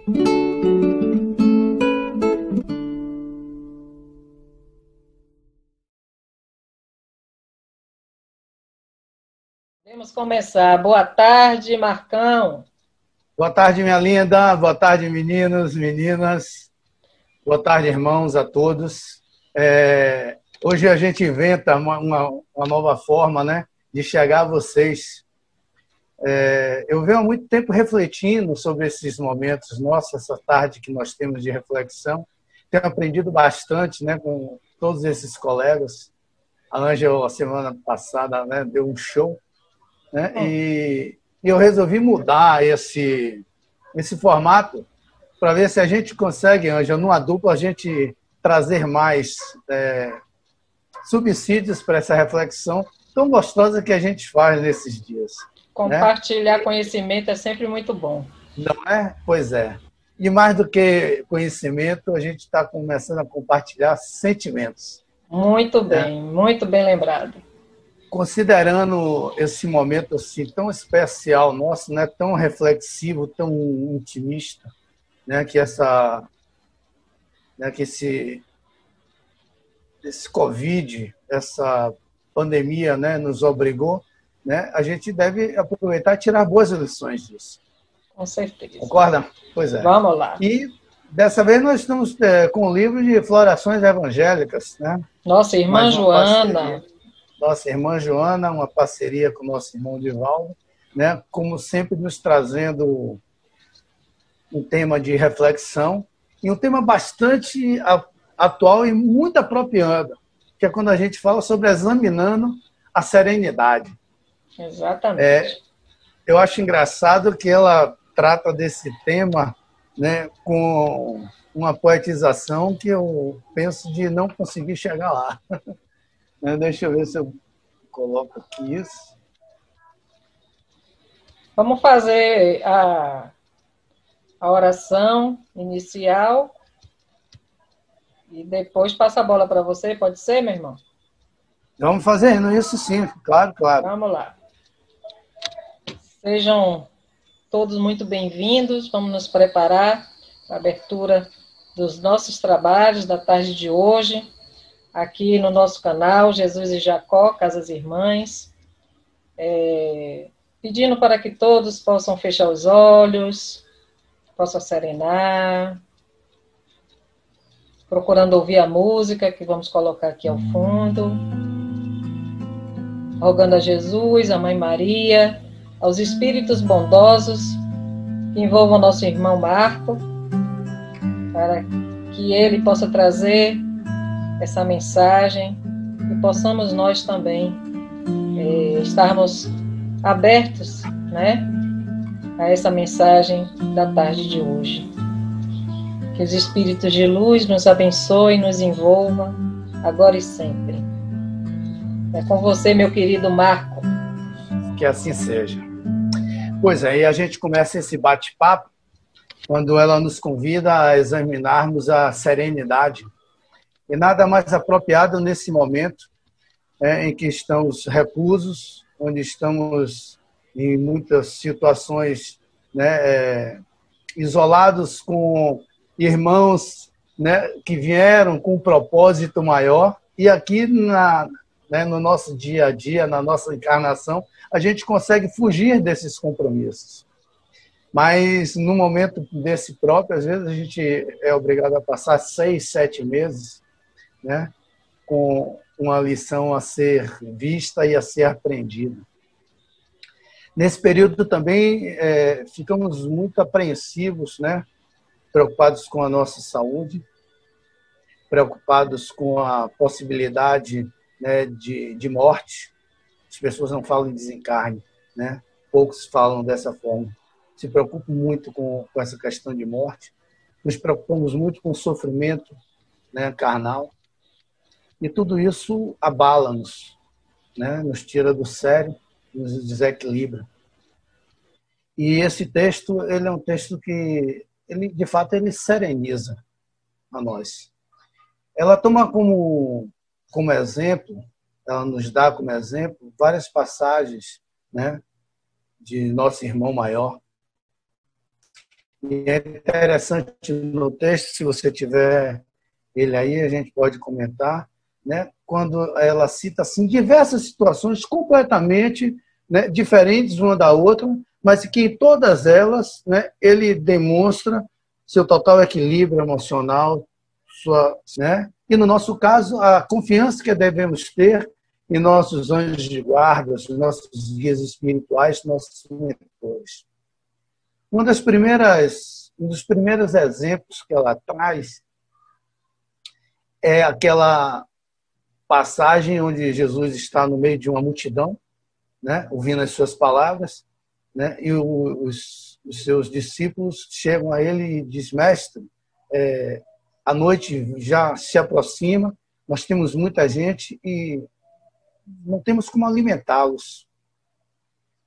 Podemos começar. Boa tarde, Marcão. Boa tarde, minha linda. Boa tarde, meninos, meninas. Boa tarde, irmãos, a todos. Hoje a gente inventa uma nova forma, né, de chegar a vocês. Eu venho há muito tempo refletindo sobre esses momentos nossos, essa tarde que nós temos de reflexão. Tenho aprendido bastante, né, com todos esses colegas. A Ângela, a semana passada, né, deu um show, né, e eu resolvi mudar esse formato para ver se a gente consegue, Ângela, numa dupla, a gente trazer mais subsídios para essa reflexão tão gostosa que a gente faz nesses dias. Compartilhar, né? Conhecimento é sempre muito bom. Não é? Pois é. E mais do que conhecimento, a gente está começando a compartilhar sentimentos. Muito bem, muito bem lembrado. Considerando esse momento assim, tão especial nosso, né, tão reflexivo, tão intimista, né, que esse Covid, essa pandemia, né, nos obrigou, né, a gente deve aproveitar e tirar boas lições disso. Com certeza. Concorda? Pois é. Vamos lá. E dessa vez nós estamos com o livro de Florações Evangélicas, né? Nossa irmã Joana. Nossa irmã Joana, uma parceria com o nosso irmão Divaldo, né? Como sempre nos trazendo um tema de reflexão e um tema bastante atual e muito apropriado, que é quando a gente fala sobre examinando a serenidade. Exatamente. Eu acho engraçado que ela trata desse tema, né, com uma poetização que eu penso de não conseguir chegar lá. Deixa eu ver se eu coloco aqui isso. Vamos fazer a oração inicial e depois passa a bola para você, pode ser, meu irmão? Vamos fazendo isso sim, claro, claro. Vamos lá. Sejam todos muito bem-vindos, vamos nos preparar para a abertura dos nossos trabalhos da tarde de hoje, aqui no nosso canal, Jesus e Jacó, Casas Irmãs, pedindo para que todos possam fechar os olhos, possam serenar, procurando ouvir a música que vamos colocar aqui ao fundo, rogando a Jesus, a Mãe Maria, aos espíritos bondosos que envolvam nosso irmão Marco, para que ele possa trazer essa mensagem e possamos nós também estarmos abertos, né, a essa mensagem da tarde de hoje. Que os espíritos de luz nos abençoem, nos envolvam, agora e sempre. É com você, meu querido Marco. Que assim seja. Pois é, e a gente começa esse bate-papo quando ela nos convida a examinarmos a serenidade. E nada mais apropriado nesse momento em que estamos reclusos, onde estamos em muitas situações, né, isolados com irmãos, né, que vieram com um propósito maior. E aqui no nosso dia a dia, na nossa encarnação, a gente consegue fugir desses compromissos. Mas, no momento desse próprio, às vezes a gente é obrigado a passar 6, 7 meses, né, com uma lição a ser vista e a ser aprendida. Nesse período também ficamos muito apreensivos, né, preocupados com a nossa saúde, preocupados com a possibilidade, né, de morte. As pessoas não falam em desencarne, né? Poucos falam dessa forma. Se preocupam muito com essa questão de morte. Nos preocupamos muito com o sofrimento, né, carnal. E tudo isso abala-nos, né? Nos tira do sério, nos desequilibra. E esse texto, ele é um texto que, de fato, ele sereniza a nós. Ela toma como exemplo, ela nos dá como exemplo várias passagens, né, de nosso irmão maior. E é interessante no texto, se você tiver ele aí, a gente pode comentar, né? Quando ela cita assim, diversas situações completamente, né, diferentes uma da outra, mas que em todas elas, né, ele demonstra seu total equilíbrio emocional, né? E no nosso caso, a confiança que devemos ter em nossos anjos de guarda, nossos guias espirituais, nossos mentores. Um dos primeiros exemplos que ela traz é aquela passagem onde Jesus está no meio de uma multidão, né, ouvindo as suas palavras, né, e os seus discípulos chegam a ele e dizem: mestre, a noite já se aproxima, nós temos muita gente e não temos como alimentá-los.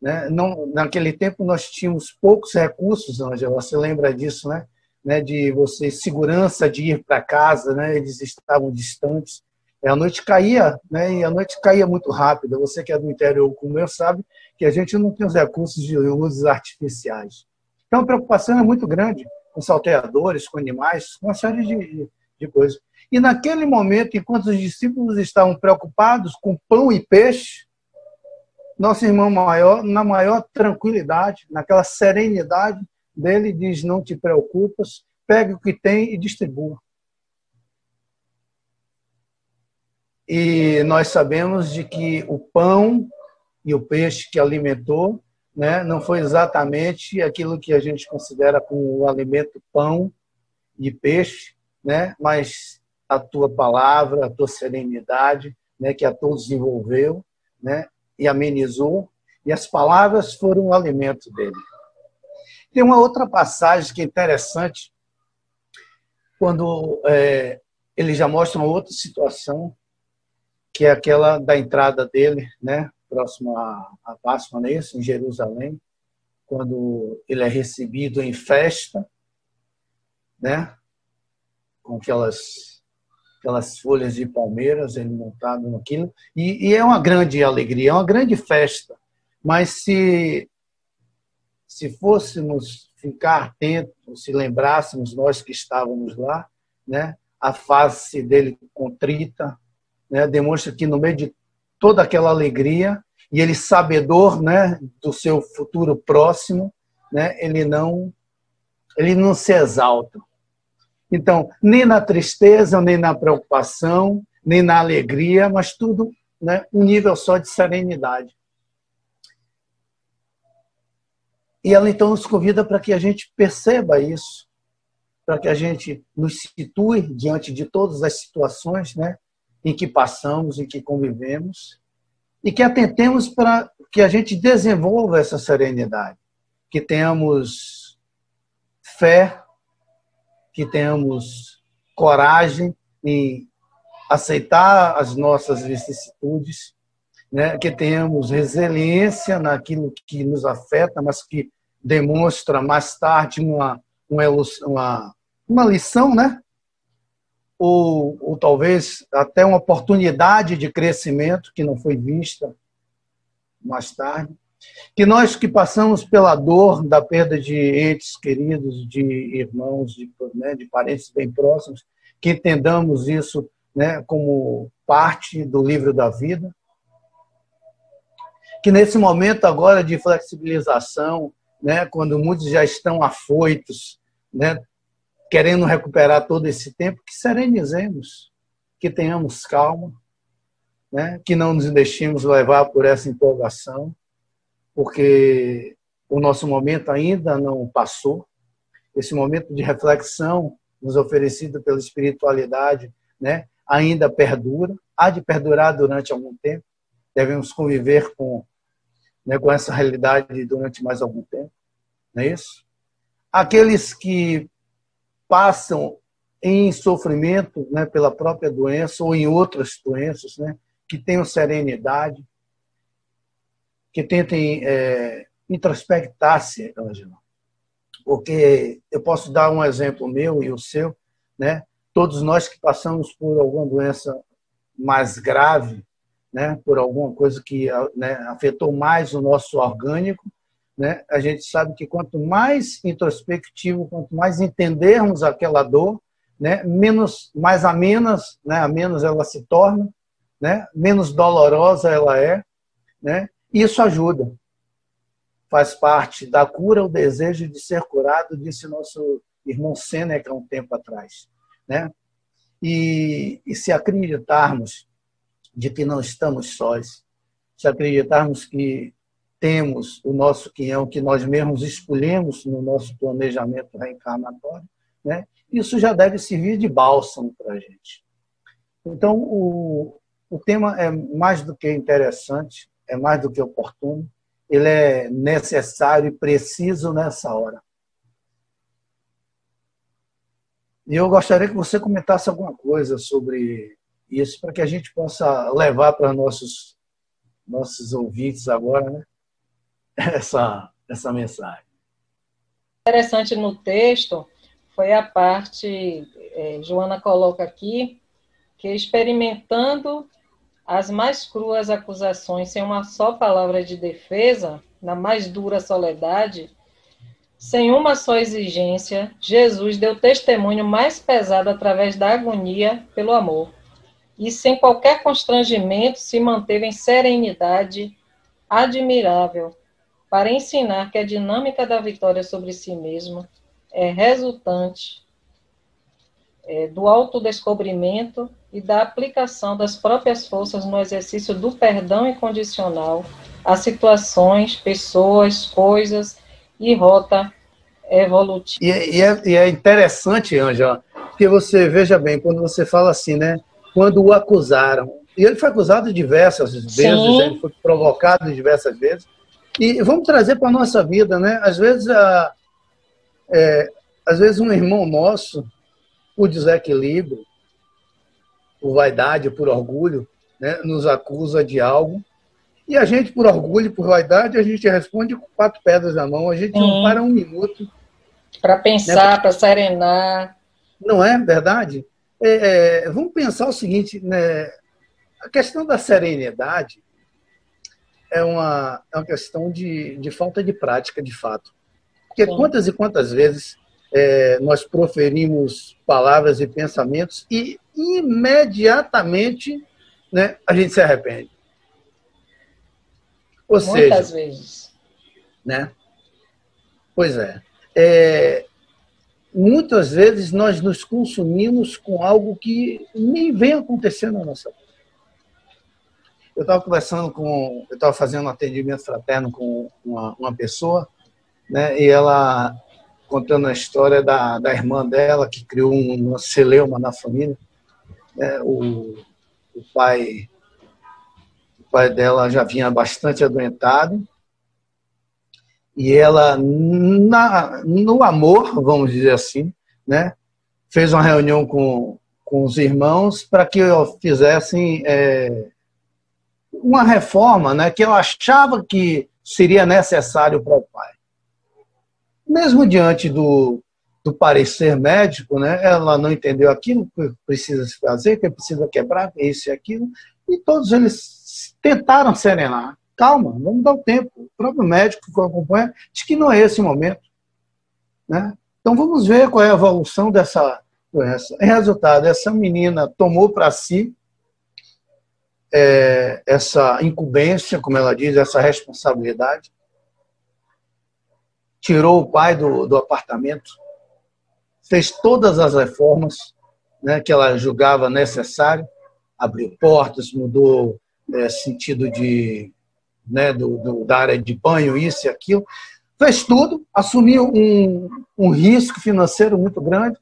Né? Não, naquele tempo nós tínhamos poucos recursos, Ângela, você lembra disso, né? De você, segurança de ir para casa, né? Eles estavam distantes. A noite caía, né? E a noite caía muito rápido. Você que é do interior como eu sabe que a gente não tem os recursos de luzes artificiais. Então a preocupação é muito grande com salteadores, com animais, com uma série de coisas. E naquele momento, enquanto os discípulos estavam preocupados com pão e peixe, nosso irmão maior, na maior tranquilidade, naquela serenidade dele, diz: não te preocupas, pegue o que tem e distribua. E nós sabemos de que o pão e o peixe que alimentou, né, não foi exatamente aquilo que a gente considera como o alimento pão e peixe, né, mas a tua palavra, a tua serenidade, né, que a todos envolveu, né, e amenizou, e as palavras foram o alimento dele. Tem uma outra passagem que é interessante, quando ele já mostra uma outra situação, que é aquela da entrada dele, né, próximo à Páscoa, não é isso? Em Jerusalém, quando ele é recebido em festa, né, com aquelas folhas de palmeiras, ele montado naquilo, e é uma grande alegria, é uma grande festa. Mas se fôssemos ficar atentos, se lembrássemos nós que estávamos lá, né, a face dele contrita, né, demonstra que no meio de toda aquela alegria, e ele sabedor, né, do seu futuro próximo, né, ele não se exalta. Então, nem na tristeza, nem na preocupação, nem na alegria, mas tudo, né, um nível só de serenidade. E ela então nos convida para que a gente perceba isso, para que a gente nos situe diante de todas as situações, né, em que passamos, em que convivemos, e que atentemos para que a gente desenvolva essa serenidade, que tenhamos fé, que tenhamos coragem em aceitar as nossas vicissitudes, né? Que tenhamos resiliência naquilo que nos afeta, mas que demonstra mais tarde uma lição, né? Ou talvez até uma oportunidade de crescimento que não foi vista mais tarde. Que nós que passamos pela dor da perda de entes queridos, de irmãos, de parentes bem próximos, que entendamos isso, né, como parte do livro da vida. Que nesse momento agora de flexibilização, né, quando muitos já estão afoitos, né, querendo recuperar todo esse tempo, que serenizemos, que tenhamos calma, né, que não nos deixemos levar por essa empolgação, porque o nosso momento ainda não passou. Esse momento de reflexão nos oferecido pela espiritualidade, né, ainda perdura, há de perdurar durante algum tempo. Devemos conviver com essa realidade durante mais algum tempo, não é isso? Aqueles que passam em sofrimento, né, pela própria doença ou em outras doenças, né, que tenham serenidade, que tentem introspectar-se, Ângela. Porque eu posso dar um exemplo meu e o seu, né? Todos nós que passamos por alguma doença mais grave, né, por alguma coisa que, né, afetou mais o nosso orgânico, né, a gente sabe que quanto mais introspectivo, quanto mais entendermos aquela dor, né, mais a menos ela se torna, né, menos dolorosa ela é, né, e isso ajuda. Faz parte da cura o desejo de ser curado, disse nosso irmão Sêneca há um tempo atrás, né? E se acreditarmos de que não estamos sós, se acreditarmos que temos o nosso quinhão, que nós mesmos escolhemos no nosso planejamento reencarnatório, né? Isso já deve servir de bálsamo para a gente. Então, o tema é mais do que interessante, é mais do que oportuno, ele é necessário e preciso nessa hora. E eu gostaria que você comentasse alguma coisa sobre isso, para que a gente possa levar para nossos ouvintes agora, né, essa mensagem. Interessante no texto foi a parte, Joana coloca aqui, que experimentando as mais cruas acusações sem uma só palavra de defesa, na mais dura soledade, sem uma só exigência, Jesus deu testemunho mais pesado através da agonia pelo amor. E sem qualquer constrangimento se manteve em serenidade admirável, para ensinar que a dinâmica da vitória sobre si mesmo é resultante do autodescobrimento e da aplicação das próprias forças no exercício do perdão incondicional a situações, pessoas, coisas e rota evolutiva. E é interessante, Ângela, que você veja bem, quando você fala assim, né? Quando o acusaram, e ele foi acusado diversas vezes, Sim. Ele foi provocado diversas vezes, e vamos trazer para a nossa vida, né? Às vezes um irmão nosso, por desequilíbrio, por vaidade, por orgulho, né, nos acusa de algo, e a gente, por orgulho, por vaidade, a gente responde com 4 pedras na mão, a gente não para um minuto. Para pensar, né, para serenar. Não é verdade? Vamos pensar o seguinte, né, a questão da serenidade é uma questão de falta de prática, de fato. Porque quantas e quantas vezes nós proferimos palavras e pensamentos e imediatamente, né, a gente se arrepende. Ou Muitas seja, vezes. Né? Pois é. Muitas vezes nós nos consumimos com algo que nem vem acontecendo na nossa vida. Eu estava fazendo um atendimento fraterno com uma pessoa, né, e ela contando a história da irmã dela, que criou uma celeuma na família. Né, o pai dela já vinha bastante adoentado, e ela, no amor, vamos dizer assim, né, fez uma reunião com os irmãos para que fizessem uma reforma, né, que ela achava que seria necessário para o pai. Mesmo diante do parecer médico, né, ela não entendeu aquilo que precisa se fazer, que precisa quebrar, isso e aquilo, e todos eles tentaram serenar. Calma, vamos dar o tempo. O próprio médico que acompanha diz que não é esse o momento. Né? Então vamos ver qual é a evolução dessa doença. Em resultado, essa menina tomou para si essa incumbência, como ela diz, essa responsabilidade, tirou o pai do apartamento, fez todas as reformas, né, que ela julgava necessário, abriu portas, mudou sentido né, da área de banho, isso e aquilo, fez tudo, assumiu um risco financeiro muito grande,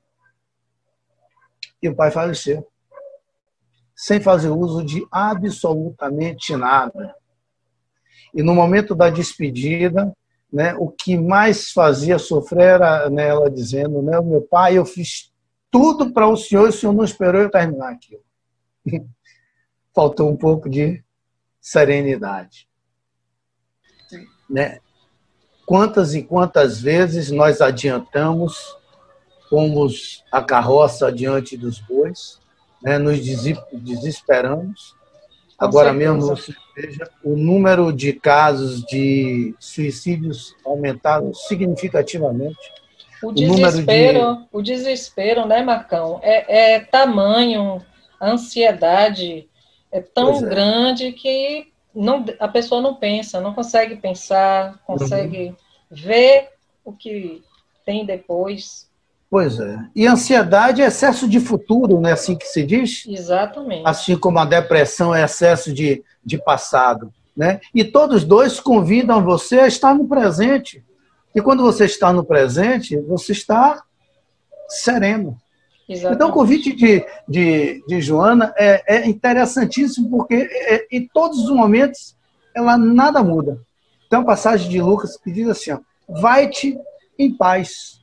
e o pai faleceu, sem fazer uso de absolutamente nada. E no momento da despedida, né, o que mais fazia sofrer era, né, ela dizendo, né, meu pai, eu fiz tudo para o senhor não esperou eu terminar aquilo. Faltou um pouco de serenidade. Né? Quantas e quantas vezes nós adiantamos, fomos a carroça diante dos bois, né, nos desesperamos, Agora mesmo você veja, o número de casos de suicídios aumentaram significativamente. O desespero, né, Marcão? É tamanho, a ansiedade é tão grande que a pessoa não pensa, não consegue pensar, consegue ver o que tem depois. Pois é. E ansiedade é excesso de futuro, não é assim que se diz? Exatamente. Assim como a depressão é excesso de passado. Né? E todos dois convidam você a estar no presente. E quando você está no presente, você está sereno. Exatamente. Então, o convite de Joana é interessantíssimo, porque em todos os momentos ela nada muda. Tem uma passagem de Lucas que diz assim, ó, vai-te em paz.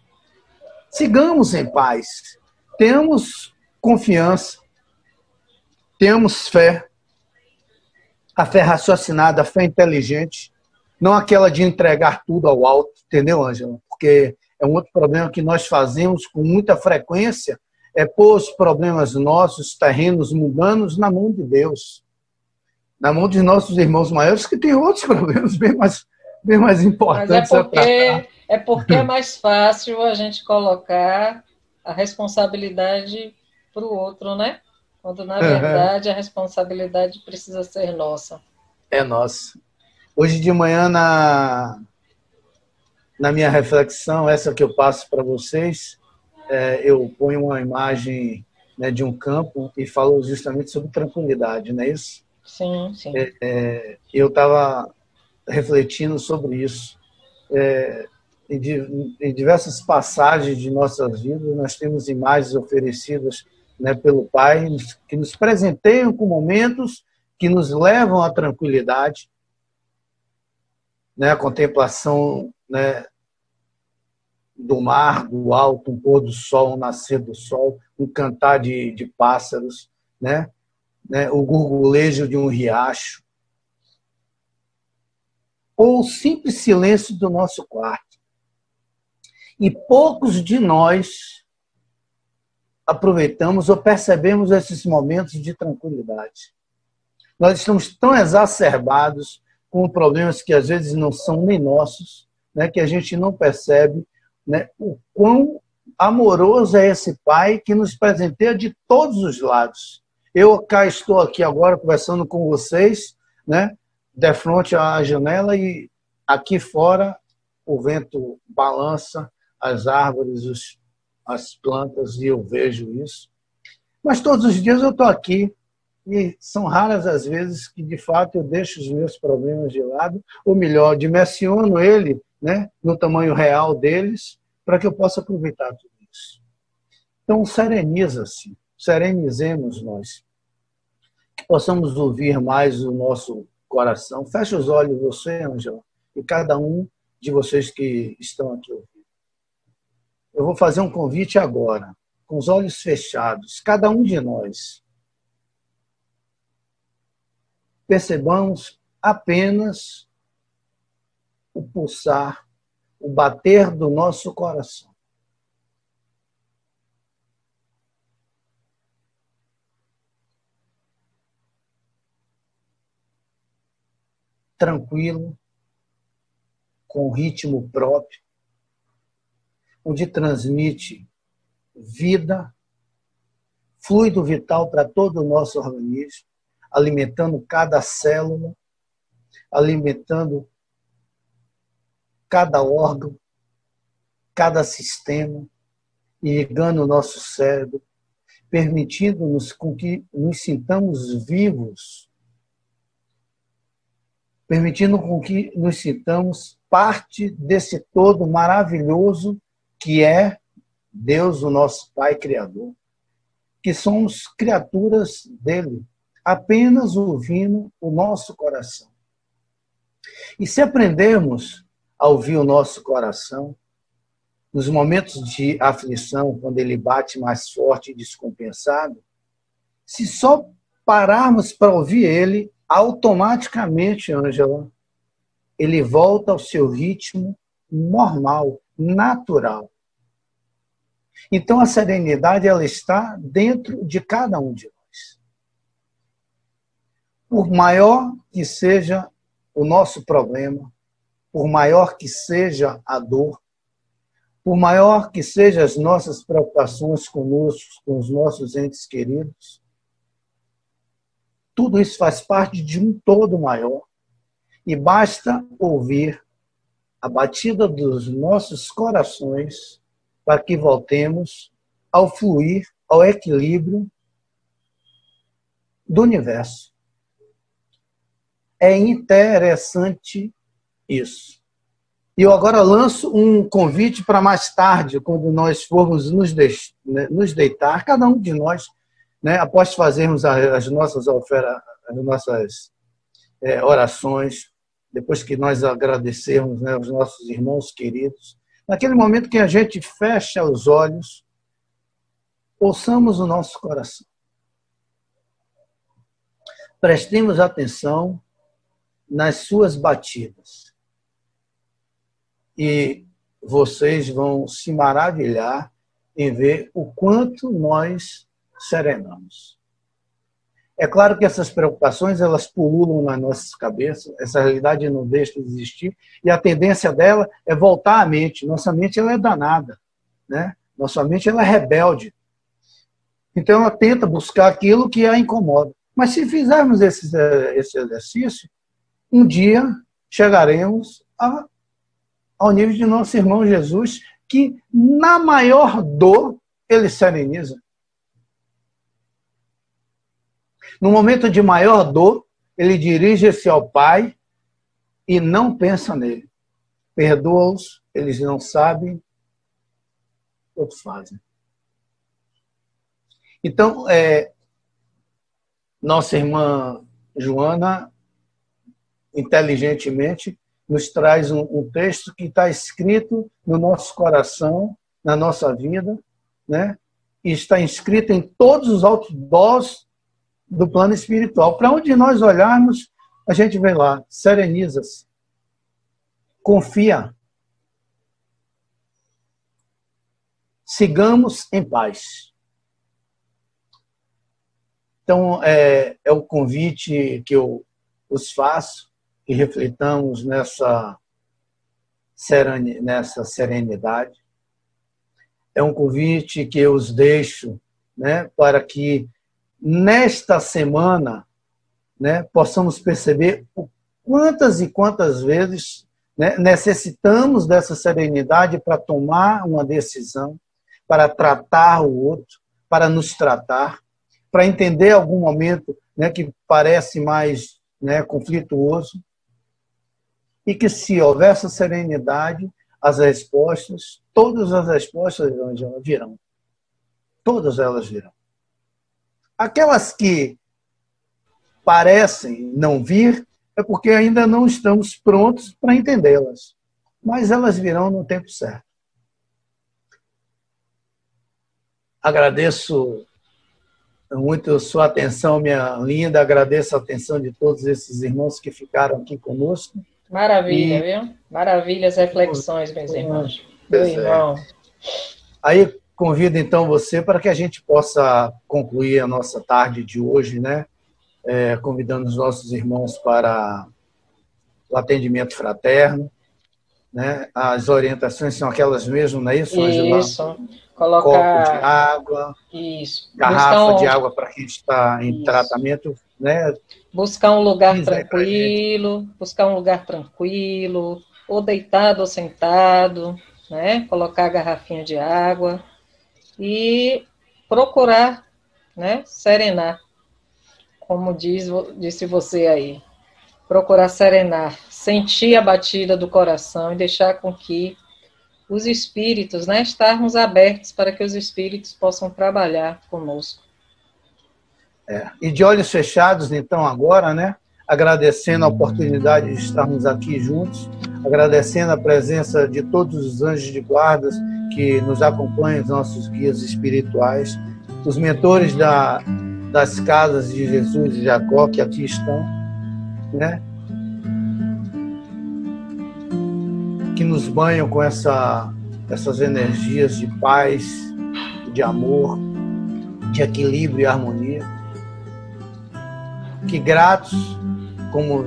Sigamos em paz. Temos confiança, temos fé, a fé raciocinada, a fé inteligente, não aquela de entregar tudo ao alto, entendeu, Ângela? Porque é um outro problema que nós fazemos com muita frequência, é pôr os problemas nossos, terrenos mundanos, na mão de Deus. Na mão de nossos irmãos maiores, que têm outros problemas bem mais importantes. Mas é porque é mais fácil a gente colocar a responsabilidade para o outro, né? Quando, na verdade, a responsabilidade precisa ser nossa. É nossa. Hoje de manhã, na minha reflexão, essa que eu passo para vocês, eu ponho uma imagem, né, de um campo e falo justamente sobre tranquilidade, não é isso? Sim, sim. Eu estava refletindo sobre isso. Em diversas passagens de nossas vidas, nós temos imagens oferecidas, né, pelo Pai, que nos presenteiam com momentos que nos levam à tranquilidade, né, a contemplação, né, do mar, do alto, um pôr do sol, um nascer do sol, um cantar de pássaros, né, o gurgulejo de um riacho, ou o simples silêncio do nosso quarto. E poucos de nós aproveitamos ou percebemos esses momentos de tranquilidade. Nós estamos tão exacerbados com problemas que às vezes não são nem nossos, né, que a gente não percebe, né, o quão amoroso é esse Pai que nos presenteia de todos os lados. Eu estou aqui agora conversando com vocês, né, de frente à janela, e aqui fora o vento balança as árvores, as plantas, e eu vejo isso. Mas todos os dias eu estou aqui, e são raras as vezes que, de fato, eu deixo os meus problemas de lado, ou melhor, dimensiono ele, né, no tamanho real deles, para que eu possa aproveitar tudo isso. Então, sereniza-se, serenizemos nós, que possamos ouvir mais o nosso coração. Feche os olhos, você, Ângela, e cada um de vocês que estão aqui ouvindo. Eu vou fazer um convite agora, com os olhos fechados, cada um de nós. Percebamos apenas o pulsar, o bater do nosso coração. Tranquilo, com ritmo próprio, onde transmite vida, fluido vital para todo o nosso organismo, alimentando cada célula, alimentando cada órgão, cada sistema, irrigando o nosso cérebro, permitindo-nos com que nos sintamos vivos, permitindo com que nos sintamos parte desse todo maravilhoso que é Deus, o nosso Pai Criador, que somos criaturas dele, apenas ouvindo o nosso coração. E se aprendermos a ouvir o nosso coração, nos momentos de aflição, quando ele bate mais forte e descompensado, se só pararmos para ouvir ele, automaticamente, Ângela, ele volta ao seu ritmo normal, natural. Então, a serenidade, ela está dentro de cada um de nós. por maior que seja o nosso problema, por maior que seja a dor, por maior que sejam as nossas preocupações conosco, com os nossos entes queridos, tudo isso faz parte de um todo maior. E basta ouvir a batida dos nossos corações para que voltemos ao fluir, ao equilíbrio do universo. É interessante isso. E eu agora lanço um convite para mais tarde, quando nós formos nos deitar, cada um de nós, né, após fazermos as nossas orações, depois que nós agradecermos, né, os nossos irmãos queridos, naquele momento que a gente fecha os olhos, ouçamos o nosso coração. Prestemos atenção nas suas batidas. E vocês vão se maravilhar em ver o quanto nós serenamos. É claro que essas preocupações, elas pululam nas nossas cabeças, essa realidade não deixa de existir, e a tendência dela é voltar à mente. Nossa mente, ela é danada, né? Nossa mente, ela é rebelde. Então, ela tenta buscar aquilo que a incomoda. Mas se fizermos esse exercício, um dia chegaremos ao nível de nosso irmão Jesus, que na maior dor, ele sereniza. No momento de maior dor, ele dirige-se ao Pai e não pensa nele. Perdoa-os, eles não sabem o que fazem. Então, nossa irmã Joana, inteligentemente, nos traz um texto que está escrito no nosso coração, na nossa vida, né? E está inscrito em todos os outdoors do plano espiritual. Para onde nós olharmos, a gente vê lá, sereniza-se, confia, sigamos em paz. Então, é o convite que eu os faço, que reflitamos nessa serenidade. É um convite que eu os deixo, né, para que nesta semana, né, possamos perceber quantas e quantas vezes, né, necessitamos dessa serenidade para tomar uma decisão, para tratar o outro, para nos tratar, para entender algum momento, né, que parece mais, né, conflituoso, e que se houver essa serenidade, as respostas, todas as respostas virão. Todas elas virão. Aquelas que parecem não vir, é porque ainda não estamos prontos para entendê-las. Mas elas virão no tempo certo. Agradeço muito a sua atenção, minha linda. Agradeço a atenção de todos esses irmãos que ficaram aqui conosco. Maravilha, viu? Maravilhas reflexões, meus irmãos. Meu irmão. Aí convido então você para que a gente possa concluir a nossa tarde de hoje, né? Convidando os nossos irmãos para o atendimento fraterno, né? As orientações são aquelas mesmas, não é isso, Ângela? Isso. Colocar copo de água, isso. Garrafa de água para quem está em tratamento, né? Buscar um lugar tranquilo, ou deitado ou sentado, né? Colocar a garrafinha de água e procurar, né, serenar, como disse você aí. Procurar serenar, sentir a batida do coração e deixar com que os espíritos, né, estarmos abertos para que os espíritos possam trabalhar conosco. E de olhos fechados, então, agora, né, agradecendo a oportunidade de estarmos aqui juntos, agradecendo a presença de todos os anjos de guardas que nos acompanham, os nossos guias espirituais, os mentores das casas de Jesus e Jacó, que aqui estão, né, que nos banham com essas energias de paz, de amor, de equilíbrio e harmonia. que gratos como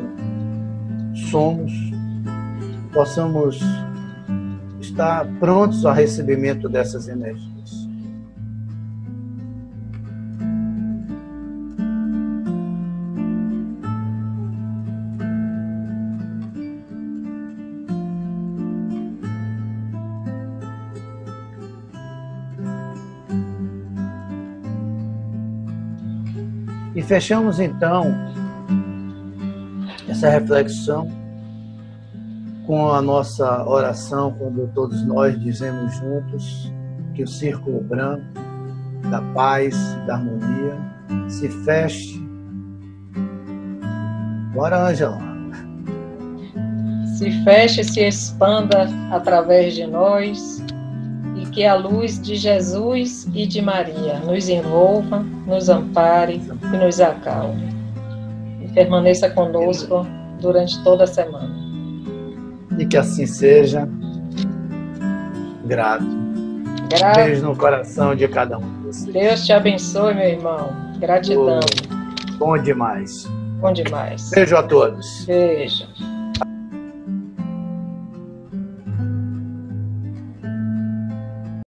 somos, possamos estar prontos ao recebimento dessas energias. E fechamos então essa reflexão com a nossa oração, quando todos nós dizemos juntos que o círculo branco da paz, da harmonia se feche. Bora, Ângela. Se feche e se expanda através de nós, e que a luz de Jesus e de Maria nos envolva, nos ampare e nos acalme. E permaneça conosco durante toda a semana. E que assim seja. Grato. Beijo no coração de cada um de vocês. Deus te abençoe, meu irmão. Gratidão. Bom demais. Bom demais. Beijo a todos. Beijo.